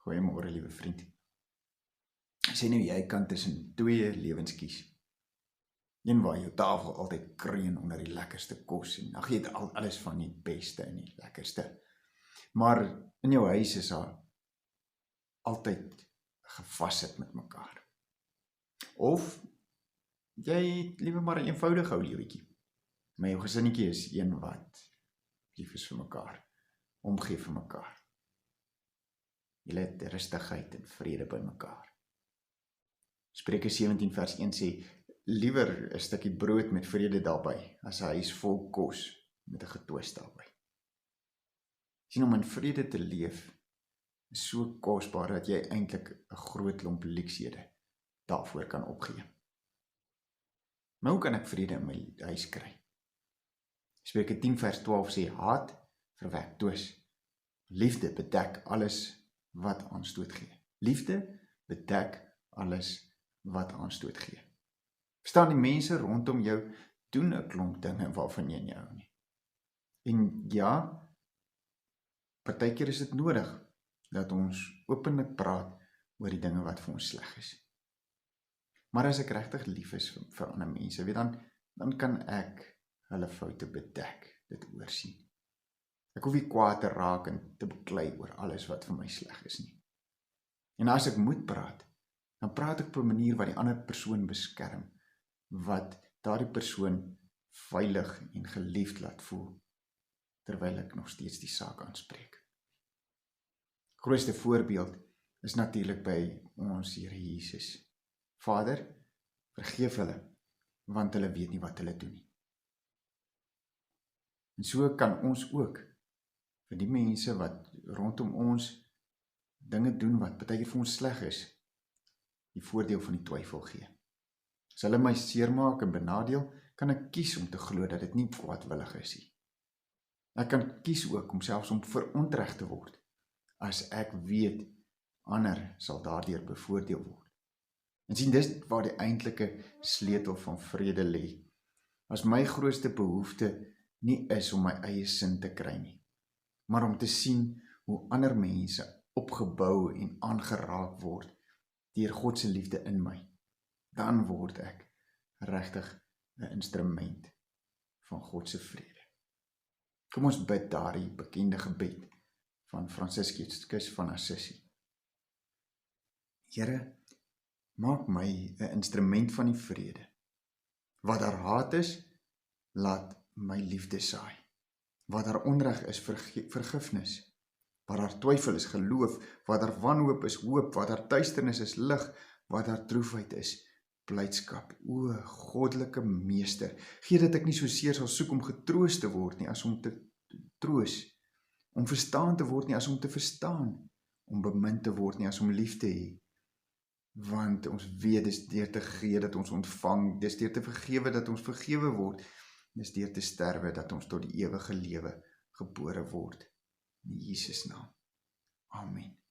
Goeiemôre, liewe vriend. Sê nou jy kan tussen twee lewens kies. Een waar jou tafel altyd kreun onder die lekkerste kos en ag jy het alles van die beste en die lekkerste. Maar in jou huis is daar altyd gevasit met mekaar. Of jy het liewe maar 'n eenvoudige ou lewetjie. Maar jou gesinnetjie is een wat lief is vir mekaar, omgee vir mekaar. Julle het rustigheid en vrede by mekaar. Spreuke 17 vers 1 sê, liewer 'n stukkie brood met vrede daarby, as 'n huis vol kos met 'n getwis daarby. Sien, om in vrede te leef, is so kosbaar dat jy eintlik 'n groot klomp luksede daarvoor kan opgee. Maar hoe kan ek vrede in my huis kry? Spreuke 10 vers 12 sê, haat verwek twis. Liefde bedek alles wat aanstoot gee. Liefde bedek alles wat aanstoot gee. Verstaan, die mense rondom jou doen 'n klomp dinge waarvan jy nie hou nie. En ja, partykeer is dit nodig dat ons openlik praat oor die dinge wat vir ons sleg is. Maar as ek regtig lief is vir ander mense, dan kan ek hulle foute bedek, dit oorsien. Ek hoef nie kwaad te raak en te beklei oor alles wat vir my sleg is nie. En as ek moet praat, dan praat ek op 'n manier wat die ander persoon beskerm, wat daardie persoon veilig en geliefd laat voel, terwyl ek nog steeds die saak aanspreek. Grootste voorbeeld is natuurlik by ons Here Jesus. Vader, vergeef hulle, want hulle weet nie wat hulle doen nie. En so kan ons ook vir die mense wat rondom ons dinge doen wat partykeer vir ons sleg is, die voordeel van die twyfel gee. As hulle my seermaak en benadeel, kan ek kies om te glo dat dit nie kwaadwillig is nie. Ek kan kies ook om selfs om verontreg te word, as ek weet ander sal daardeur bevoordeel word. En sien, dis waar die eintlike sleutel van vrede lê. As my grootste behoefte nie is om my eie sin te kry nie, maar om te sien hoe ander mense opgebou en aangeraak word deur God se liefde in my, dan word ek regtig 'n instrument van God se vrede. Kom ons bid daardie bekende gebed van Franciscus van Assisi. Here, maak my 'n instrument van die vrede. Waar daar haat is, laat my liefde saai. Waar daar onreg is, vergifnis. Waar daar twyfel is, geloof. Waar daar wanhoop is, hoop. Waar daar duisternis is, lig. Waar daar droefheid is, blydskap. O, goddelike meester, gee dat ek nie so seer sal soek om getroos te word nie, as om te troos. Om verstaan te word nie, as om te verstaan. Om bemind te word nie, as om lief te hê. Want ons weet, dis deur te gee dat ons ontvang, dis deur te vergewe dat ons vergewe word, dis deur te sterwe dat ons tot die ewige lewe gebore word. In Jesus naam. Amen.